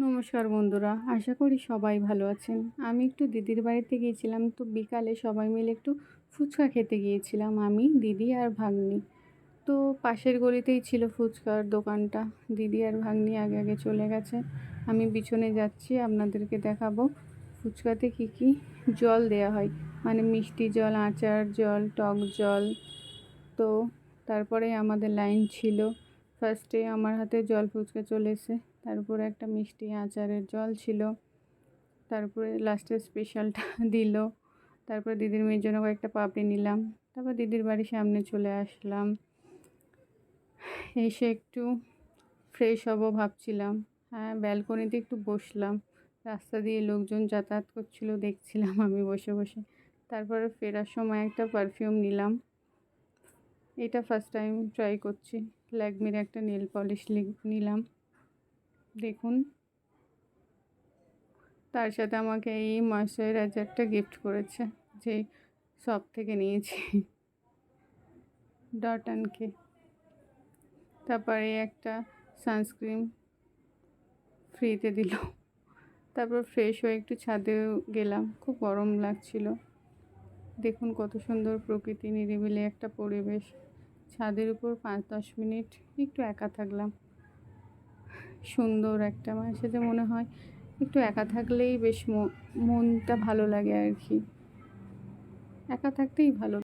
নমস্কার বন্ধুরা, আশা করি সবাই ভালো আছেন। আমি একটু দিদির বাড়িতে গিয়েছিলাম, তো বিকালে সবাই মিলে একটু ফুচকা খেতে গিয়েছিলাম, আমি, দিদি আর ভাগ্নি। তো পাশের গলিতেই ছিল ফুচকার দোকানটা। দিদি আর ভাগ্নি আগে আগে চলে গেছে, আমি পিছনে যাচ্ছি, আপনাদেরকে দেখাবো ফুচকাতে কি কি জল দেয়া হয়, মানে মিষ্টি জল, আচার জল, টক জল। তো তারপরে আমাদের লাইন ছিল। ফার্স্টে আমার হাতে জল ফুচকা চলে এসে, তারপরে একটা মিষ্টি আচারের জল ছিল, তারপরে লাস্টে স্পেশালটা দিল। তারপরে দিদির মেয়ের জন্য কয়েকটা পাপড়ি নিলাম। তারপর দিদির বাড়ির সামনে চলে আসলাম, এসে একটু ফ্রেশ হব ভাবছিলাম। হ্যাঁ, ব্যালকনিতে একটু বসলাম, রাস্তা দিয়ে লোকজন যাতায়াত করছিল, দেখছিলাম আমি বসে বসে। তারপরে ফেরার সময় একটা পারফিউম নিলাম, এটা ফার্স্ট টাইম ট্রাই করছি। ল্যাকমির একটা নেল পলিশ নিলাম, দেখুন। তার সাথে আমাকে এই ময়শ্চারাইজারটা গিফট করেছে, যে শপ থেকে নিয়েছি, ডট অ্যান্ড কে। তারপরে একটা সানস্ক্রিন ফ্রিতে দিল। তারপর ফ্রেশ হয়ে একটু ছাদে গেলাম, খুব গরম লাগছিল। দেখুন কত সুন্দর প্রকৃতি, নিরিবিলি একটা পরিবেশ। ছাদের উপর 5-10 মিনিট একটু একা থাকলাম। সুন্দর একটা, মাঝে সাথে মনে হয় একটু একা থাকলেই বেশ মনটা ভালো লাগে আর কি, একা থাকতেই ভালো।